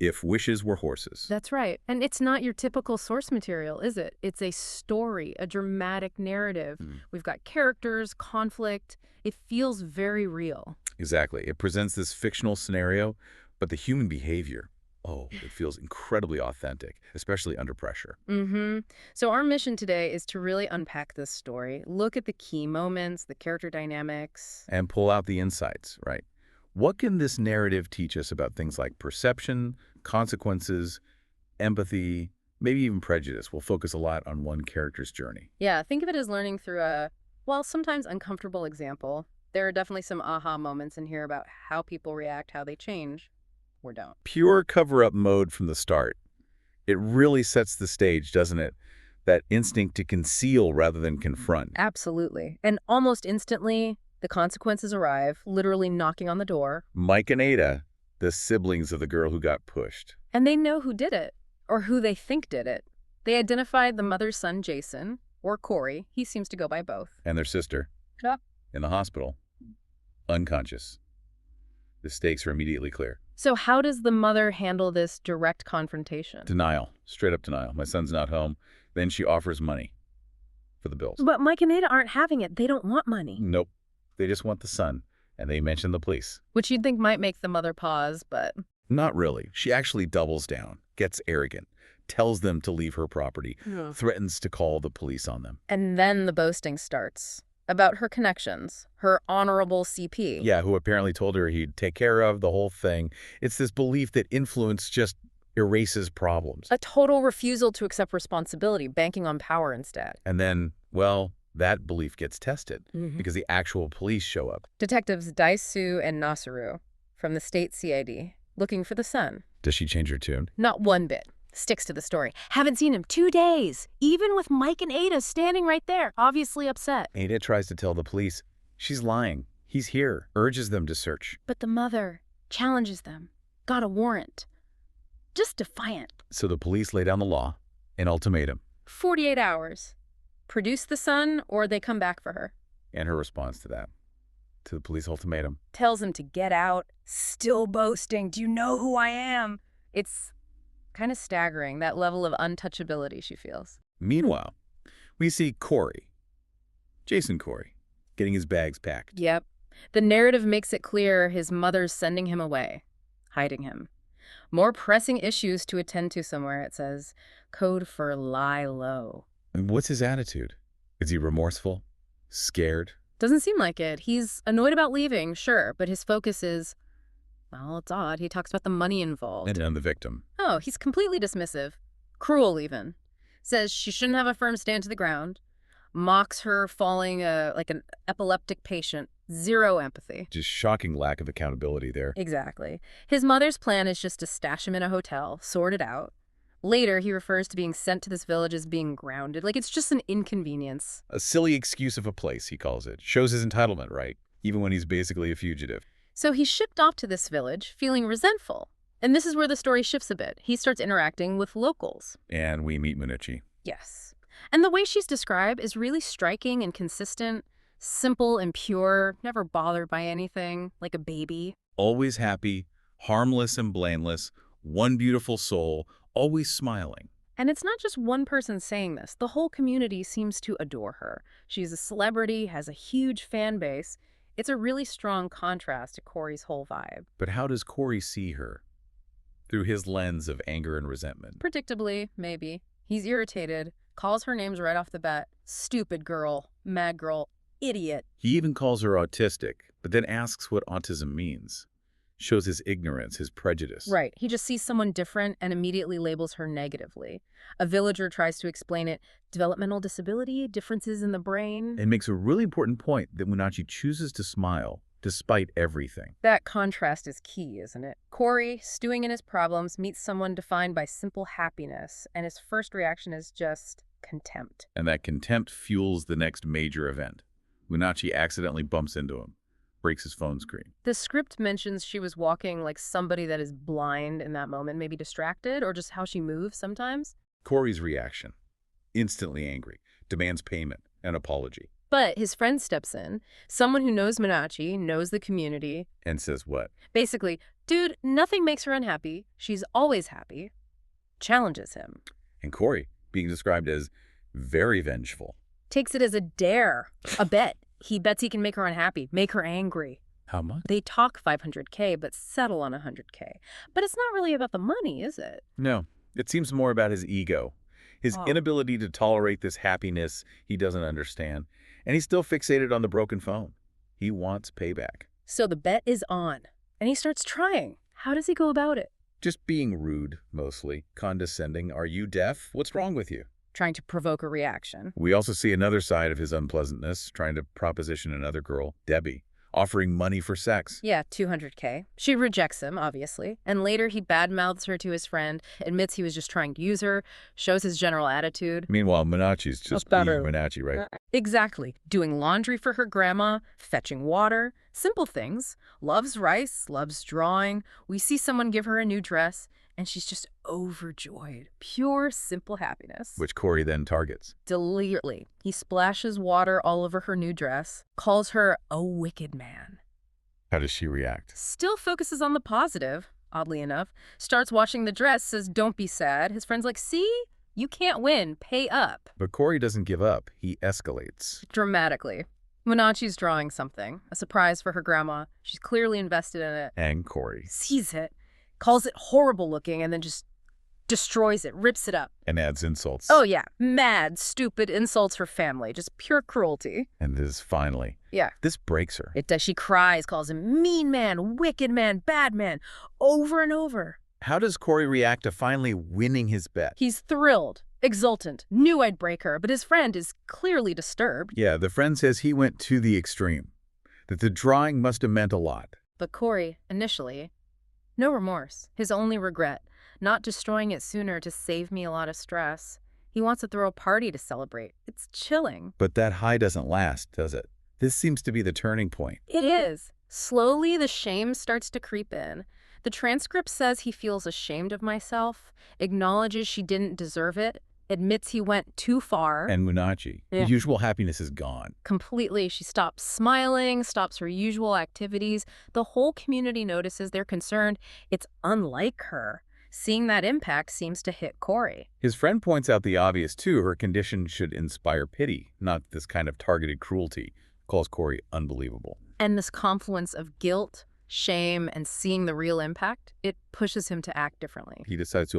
If wishes were horses. That's right. And it's not your typical source material, is it? It's a story, a dramatic narrative. Hmm. We've got characters, conflict. It feels very real. Exactly. It presents this fictional scenario, but the human behavior, oh, it feels incredibly authentic, especially under pressure. So our mission today is to really unpack this story, look at the key moments, the character dynamics. And pull out the insights, right? What can this narrative teach us about things like perception, consequences, empathy, maybe even prejudice? We'll focus a lot on one character's journey. Yeah, think of it as learning through a, well, sometimes uncomfortable example. There are definitely some aha moments in here about how people react, how they change or don't. Pure cover-up mode from the start. It really sets the stage, doesn't it? That instinct to conceal rather than confront. Absolutely. And almost instantly, the consequences arrive, literally knocking on the door. Mike and Ada, the siblings of the girl who got pushed. And they know who did it, or who they think did it. They identified the mother's son, Jason, or Corey. He seems to go by both. And their sister. Yep. In the hospital. Unconscious. The stakes are immediately clear. So how does the mother handle this direct confrontation? Denial. Straight up denial. My son's not home. Then she offers money for the bills. But Mike and Ada aren't having it. They don't want money. Nope. They just want the son. And they mention the police. Which you'd think might make the mother pause, but... Not really. She actually doubles down, gets arrogant, tells them to leave her property, threatens to call the police on them. And then the boasting starts. About her connections, her honorable CP. Yeah, who apparently told her he'd take care of the whole thing. It's this belief that influence just erases problems. A total refusal to accept responsibility, banking on power instead. And then, well, that belief gets tested because the actual police show up. Detectives Daisu and Nasaru from the state CID, looking for the son. Does she change her tune? Not one bit. Sticks to the story. Haven't seen him 2 days, even with Mike and Ada standing right there, obviously upset. Ada tries to tell the police she's lying. He's here, urges them to search. But the mother challenges them. Got a warrant. Just defiant. So the police lay down the law, an ultimatum. 48 hours. Produce the son or they come back for her. And her response to that, to the police ultimatum. Tells him to get out. Still boasting. Do you know who I am? It's kind of staggering, that level of untouchability she feels. Meanwhile, we see Corey, Jason Corey, getting his bags packed. Yep. The narrative makes it clear his mother's sending him away, hiding him. More pressing issues to attend to somewhere, it says. Code for lie low. And what's his attitude? Is he remorseful? Scared? Doesn't seem like it. He's annoyed about leaving, sure, but his focus is, well, it's odd. He talks about the money involved. And the victim. Oh, he's completely dismissive. Cruel, even. Says she shouldn't have a firm stand to the ground. Mocks her falling like an epileptic patient. Zero empathy. Just shocking lack of accountability there. Exactly. His mother's plan is just to stash him in a hotel, sort it out. Later, he refers to being sent to this village as being grounded. Like it's just an inconvenience. A silly excuse of a place, he calls it. Shows his entitlement, right? Even when he's basically a fugitive. So he's shipped off to this village, feeling resentful. And this is where the story shifts a bit. He starts interacting with locals. And we meet Munichi. Yes. And the way she's described is really striking and consistent, simple and pure, never bothered by anything, like a baby. Always happy, harmless and blameless, one beautiful soul, always smiling. And it's not just one person saying this. The whole community seems to adore her. She's a celebrity, has a huge fan base. It's a really strong contrast to Corey's whole vibe. But how does Corey see her? Through his lens of anger and resentment. Predictably, maybe. He's irritated, calls her names right off the bat. Stupid girl, mad girl, idiot. He even calls her autistic, but then asks what autism means. Shows his ignorance, his prejudice. Right. He just sees someone different and immediately labels her negatively. A villager tries to explain it. Developmental disability, differences in the brain. And makes a really important point that Minachi chooses to smile despite everything. That contrast is key, isn't it? Corey, stewing in his problems, meets someone defined by simple happiness, and his first reaction is just contempt. And that contempt fuels the next major event. Minachi accidentally bumps into him, breaks his phone screen. The script mentions she was walking like somebody that is blind in that moment, maybe distracted, or just how she moves sometimes. Corey's reaction, instantly angry, demands payment, an apology. But his friend steps in, someone who knows Minachi, knows the community. And says what? Basically, dude, nothing makes her unhappy. She's always happy. Challenges him. And Corey, being described as very vengeful. Takes it as a dare, a bet. He bets he can make her unhappy, make her angry. How much? They talk $500K, but settle on $100K. But it's not really about the money, is it? No, it seems more about his ego. His inability to tolerate this happiness he doesn't understand. And he's still fixated on the broken phone. He wants payback. So the bet is on, and he starts trying. How does he go about it? Just being rude, mostly. Condescending. Are you deaf? What's wrong with you? Trying to provoke a reaction. We also see another side of his unpleasantness, trying to proposition another girl, Debbie, offering money for sex. Yeah, $200K. She rejects him, obviously. And later he badmouths her to his friend, admits he was just trying to use her, shows his general attitude. Meanwhile, Minachi's just being Minachi, right? Exactly. Doing laundry for her grandma, fetching water, simple things. Loves rice, loves drawing. We see someone give her a new dress, and she's just overjoyed. Pure, simple happiness. Which Corey then targets. Deliberately. He splashes water all over her new dress, calls her a wicked man. How does she react? Still focuses on the positive, oddly enough. Starts washing the dress, says, don't be sad. His friend's like, see? You can't win. Pay up. But Corey doesn't give up. He escalates. Dramatically. Minachi's drawing something. A surprise for her grandma. She's clearly invested in it. And Corey. Sees it. Calls it horrible looking, and then just destroys it, rips it up. And adds insults. Oh, yeah. Mad, stupid, insults her family. Just pure cruelty. And this finally. Yeah. This breaks her. It does. She cries, calls him mean man, wicked man, bad man, over and over. How does Corey react to finally winning his bet? He's thrilled, exultant, knew I'd break her, but his friend is clearly disturbed. Yeah, the friend says he went to the extreme, that the drawing must have meant a lot. But Corey, initially, no remorse. His only regret, not destroying it sooner to save me a lot of stress. He wants to throw a party to celebrate. It's chilling. But that high doesn't last, does it? This seems to be the turning point. It is. Slowly, the shame starts to creep in. The transcript says he feels ashamed of myself, acknowledges she didn't deserve it, admits he went too far. And Minachi, Yeah. the usual happiness is gone. Completely. She stops smiling, stops her usual activities. The whole community notices they're concerned. It's unlike her. Seeing that impact seems to hit Corey. His friend points out the obvious, too. Her condition should inspire pity, not this kind of targeted cruelty. Calls Corey unbelievable. And this confluence of guilt, shame, and seeing the real impact, it pushes him to act differently. He decides to